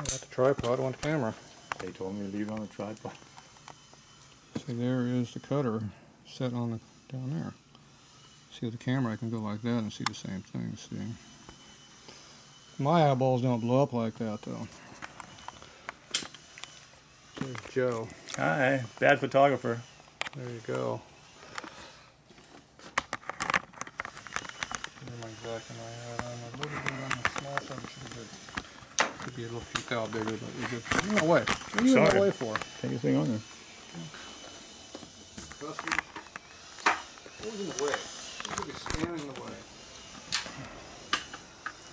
got the tripod, I want the camera. They told me to leave it on the tripod. See, there is the cutter set on the down there. See, with the camera I can go like that and see the same thing, see. My eyeballs don't blow up like that though. There's Joe. Hi, bad photographer. There you go. My exact I had on a little bit on the small side, it should be good. Could be a little peek out bigger, but you're good. You're in the way. What are you in the way for? Take your thing on there. Busters. What was in the way? Look at standing in the way.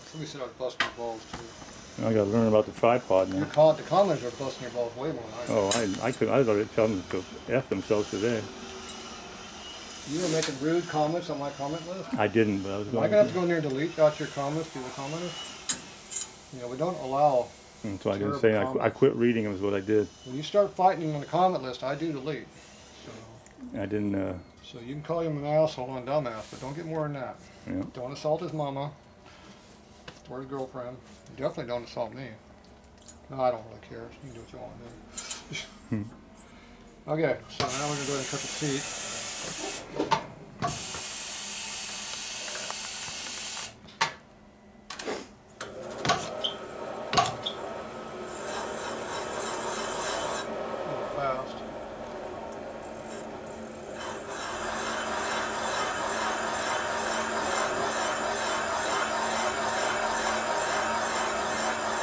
Somebody said I was busting your balls too. I got to learn about the tripod now. The commoners are busting your balls way more than I do. Oh, I was already telling them to F themselves today. You were making rude comments on my comment list? I didn't, but I was going to. Am I going to have to go in there and delete out your comments to the commenters? You know, we don't allow. And so I didn't say I quit reading them is what I did. When you start fighting on the comment list, I do delete. So I didn't. So you can call him an asshole and a dumbass, but don't get more than that. Yeah. Don't assault his mama or his girlfriend. You definitely don't assault me. No, I don't really care. You can do what you want to do. Okay, so now we're going to go ahead and cut the seat. Fast.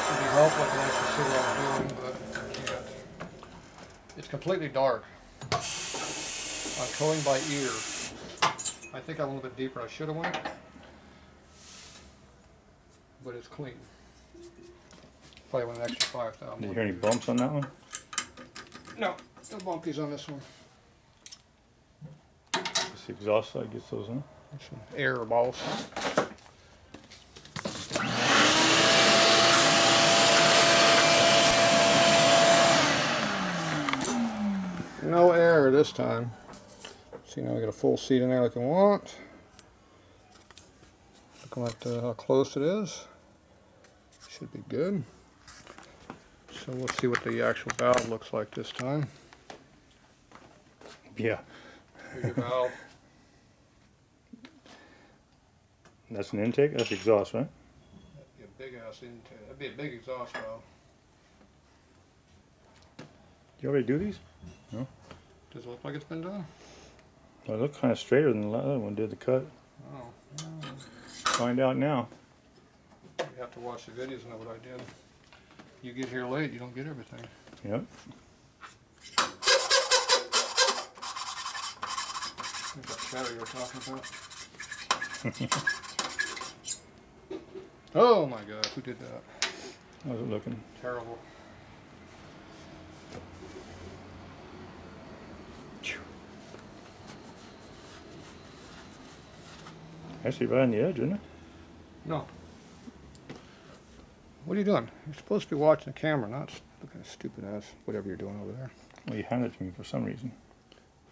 It'd be helpful if I can actually see what I'm doing, but I can't. It's completely dark. I'm towing by ear. I think I'm a little bit deeper. I should have went, but it's clean. Probably went an extra 5,000. Did you hear any bumps on that one? No, no bumpies on this one. This exhaust side gets those in. Some air balls. No air this time. See, now we got a full seat in there like I want. Looking like how close it is. Should be good. So we'll see what the actual valve looks like this time. Yeah. Here's your valve. That's an intake? That's exhaust, right? That'd be a big ass intake. That'd be a big exhaust valve. Did you already do these? No. Does it look like it's been done? Well, it looked kind of straighter than the other one did the cut. Oh. Find out now. You have to watch the videos and know what I did. You get here late, you don't get everything. Yep. There's that shadow you were talking about. Oh my God, who did that? How's it looking? Terrible. Actually right on the edge, isn't it? No. What are you doing? You're supposed to be watching the camera, not looking at stupid ass whatever you're doing over there. Well, you handed it to me for some reason.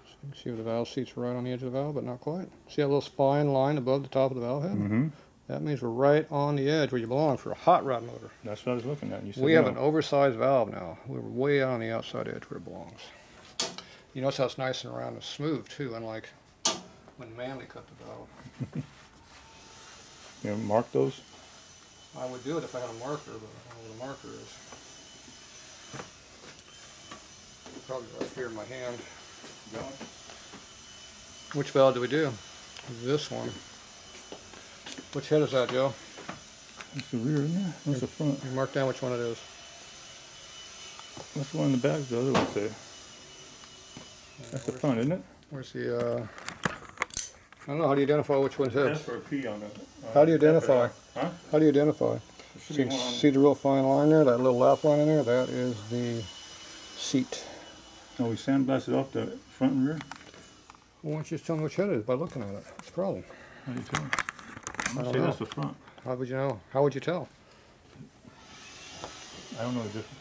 So you can see where the valve seats are right on the edge of the valve, but not quite. See that little fine line above the top of the valve head? Mm-hmm. That means we're right on the edge where you belong for a hot rod motor. That's what I was looking at. And you said We have no. an oversized valve now. We're way on the outside edge where it belongs. You notice how it's nice and round and smooth too, unlike when Manley cut the valve. You know, mark those? I would do it if I had a marker, but I don't know what a marker is. Probably right here in my hand. Which valve do we do? This one. Which head is that, Joe? That's the rear, isn't it? That's the front. You mark down which one it is. That's the one in the back, the other one say. That's the front, isn't it? Where's the, I don't know, how do you identify which one's his? That's for a P on it. How do you identify? Huh? How do you identify? See the real fine line there, that little lap line in there? That is the seat. Oh, we sandblasted off the front and rear? Well, why don't you just tell me which head it is by looking at it? What's the problem? How do you tell? I'm I going don't to say know. that's the front. How would you know? How would you tell? I don't know the difference.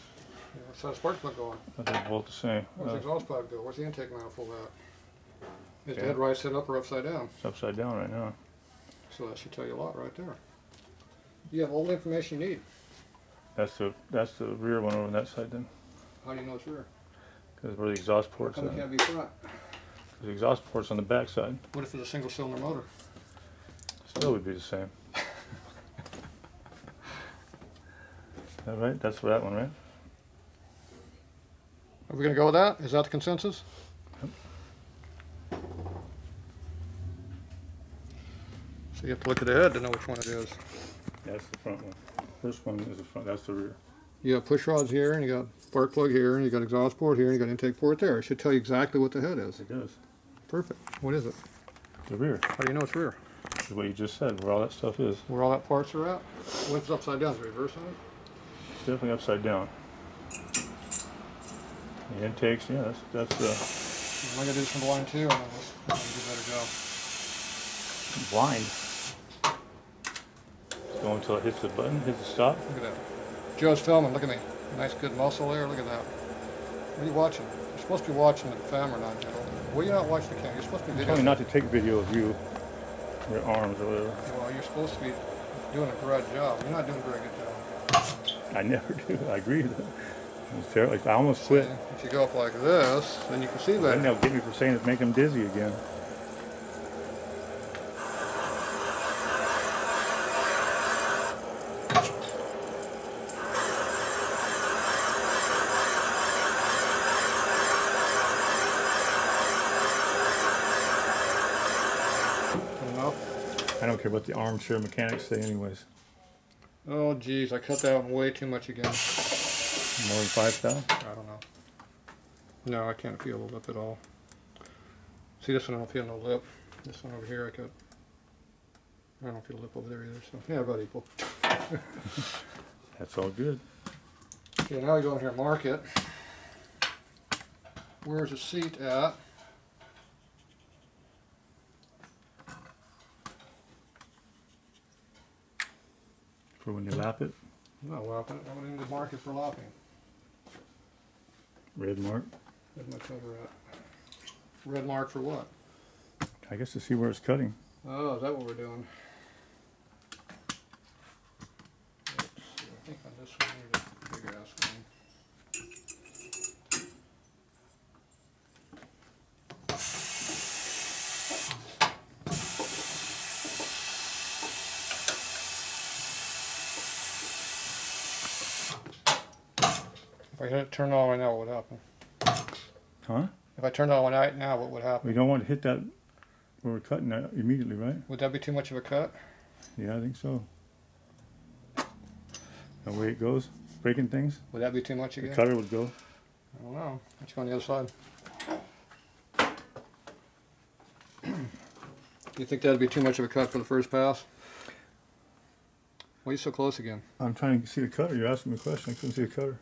What's that spark plug going? They're both the same. Where's the exhaust plug go? Where's the intake manifold at? Is the Okay. head right side up or upside down? It's upside down right now. So that should tell you a lot right there. You have all the information you need. That's the rear one over on that side then. How do you know it's rear? Because where the exhaust port's How come it at. can't be front? The exhaust port's on the back side. What if it's a single cylinder motor? Still would be the same. Is that right? That's for that one, right? Are we going to go with that? Is that the consensus? Yep. So you have to look at the head to know which one it is. That's the front one. First one is the front. That's the rear. You got push rods here, and you got spark plug here, and you got exhaust port here, and you got intake port there. It should tell you exactly what the head is. It does. Perfect. What is it? The rear. How do you know it's rear? Is what you just said, where all that stuff is. Where all that parts are at? What's upside down? Is it reverse on it? It's definitely upside down. The intakes, yeah, that's I'm going to do this from blind too, and I'll do a better job. blind. Go until it hits the button, hits the stop. Look at that. Joe's filming. Look at me. Nice good muscle there. Look at that. What are you watching? You're supposed to be watching the camera, not Joe. Well, you're not watching the camera. You're supposed to be Tell me videoing. not to take video of you, your arms or whatever. Well, you're supposed to be doing a great job. You're not doing a very good job. I never do. I agree with it. It's terrible. I almost quit. If you go up like this, then you can see Then that. they'll get me for saying it's making them dizzy again. Enough? I don't care what the armchair mechanics say anyways. Oh, geez. I cut that one way too much again. More than 5,000? I don't know. No, I can't feel the lip at all. See, this one I don't feel no lip. This one over here I cut. I don't feel lip over there either, so yeah, about equal. That's all good. Okay, now we go in here and mark it. Where's the seat at? For when you lap it, No, lapping it. I wouldn't need to mark it for lapping. red mark. Where's my cover at? Red mark for what? I guess to see where it's cutting. Oh, is that what we're doing? Let's see, I think on this one we need a big ass one. If I hit it, turn it all right now, what would happen? Huh? If I turned it all right now, what would happen? We don't want to hit that where we're cutting that immediately, right? Would that be too much of a cut? Yeah, I think so. The way it goes, breaking things, Would that be too much the again? cutter would go. I don't know. Let's go on the other side. Do you think that'd be too much of a cut for the first pass? Why are you so close again? I'm trying to see the cutter. You're asking me a question. I couldn't see the cutter.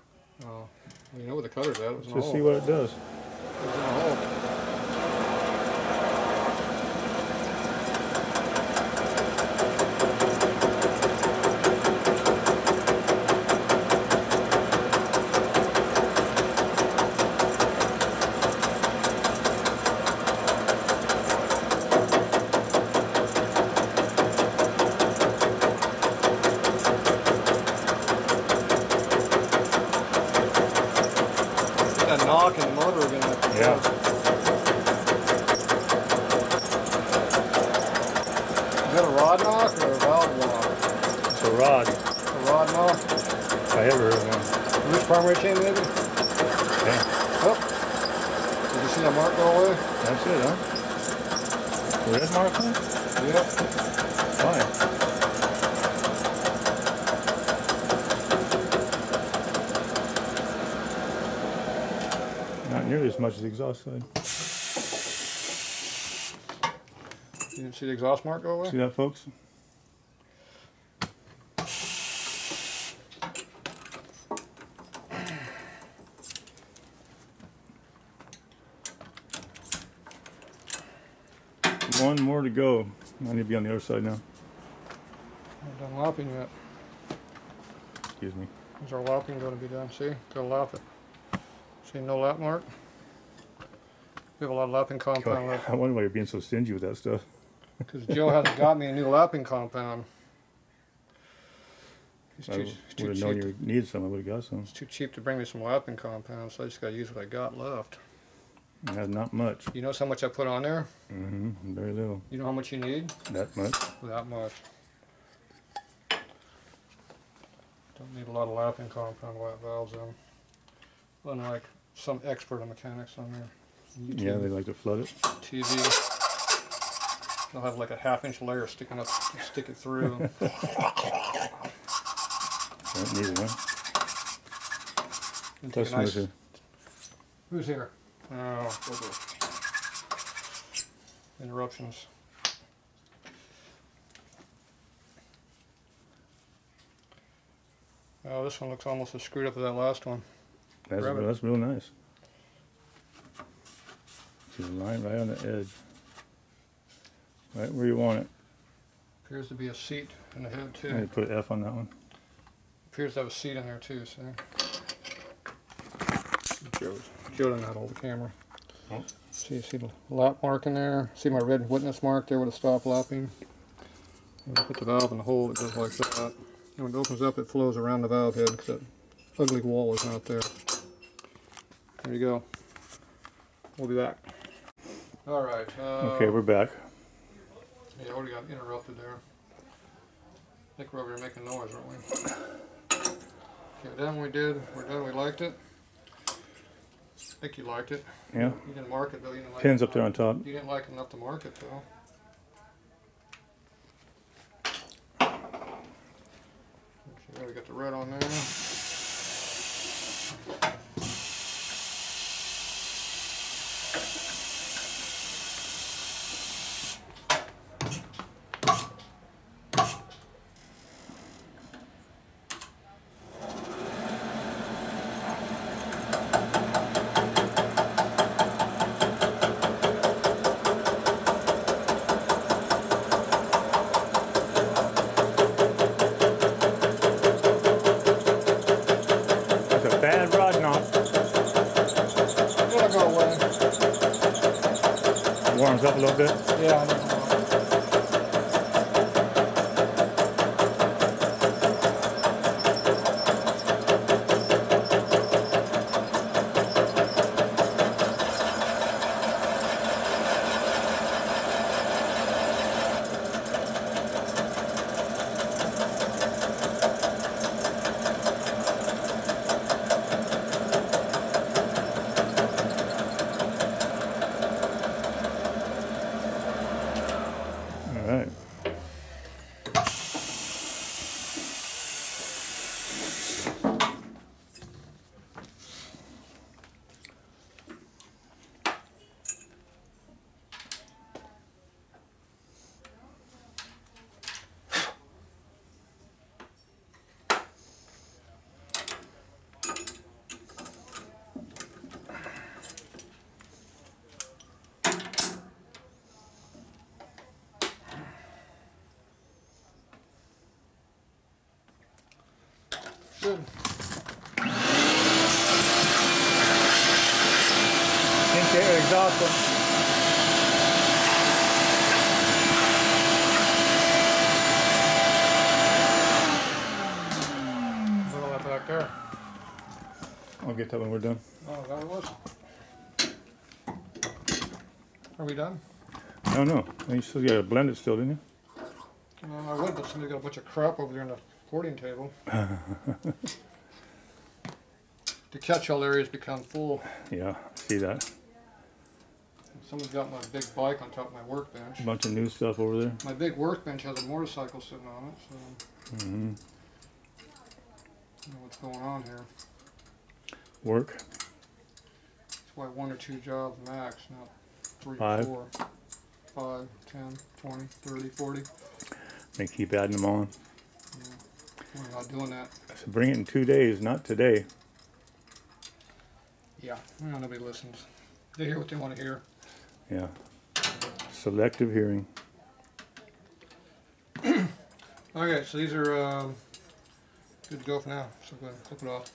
Oh, well, you know where the cutter's at. It was in a Just hole. see what it does. It was in a hole. That knock in the motor again. Yeah. Is that a rod knock or a valve knock? It's a rod. A rod knock? If I ever heard one. Loose primary chain maybe? Yeah. Oh. Did you see that mark go away? That's it, huh? The red mark on it? Yep. Why? Not nearly as much as the exhaust side. You didn't see the exhaust mark go away? See that, folks? One more to go. I need to be on the other side now. Not done lapping yet. Excuse me. Is our lapping going to be done? See? Gotta lap it. See no lap mark? We have a lot of lapping compound left. I wonder why you're being so stingy with that stuff. Because Joe hasn't got me a new lapping compound. I would have known you needed some. I would have got some. It's too cheap to bring me some lapping compounds, so I just got to use what I got left. That's not much. You know how much I put on there? Mm-hmm. Very little. You know how much you need? That much. That much. Don't need a lot of lapping compound white valves in. Unlike some expert on mechanics on their YouTube Yeah, they like to flood it. TV. They'll have like a half-inch layer sticking up, stick it through. Don't need it, huh? Nice... Who's here? Oh, interruptions. Oh, this one looks almost as screwed up as that last one. That's real nice. See the line right on the edge. Right where you want it. Appears to be a seat in the head too. I put an F on that one. Appears to have a seat in there too, see? Joe doesn't know how to hold the camera. Oh. See the lap mark in there? See my red witness mark there with a stop lapping? When I put the valve in the hole, it goes like that. And when it opens up, it flows around the valve head because that ugly wall is not there. There you go. We'll be back. All right. Okay, we're back. Yeah, I already got interrupted there. I think we're over here making noise, aren't we? Okay, done we did. We're done. We liked it. I think you liked it. Yeah. You didn't mark it though. You didn't like Pins it up there on top. You didn't like it enough to mark it though. Okay, we got the red on there. Bad rod knot. It'll go away. Warms up a little bit. Yeah, I know. All right. Good. Interior exhaust. Put all that back there. I'll get that when we're done. Oh, that was. Are we done? No, no. You still got to blend it still, didn't you? I would, but somebody got a bunch of crap over there on the recording table. The catch-all area's become full. Yeah, see that. Someone's got my big bike on top of my workbench. A bunch of new stuff over there. My big workbench has a motorcycle sitting on it, so I don't know what's going on here. Work. That's why 1 or 2 jobs max, not 3 or 5. 4. 5, 10, 20, 30, 40. They keep adding them on. Yeah. We're not doing that. So bring it in 2 days, not today. Yeah, well, nobody listens. They hear what they want to hear. Yeah. Selective hearing. Okay, so these are good to go for now. So go ahead and clip it off.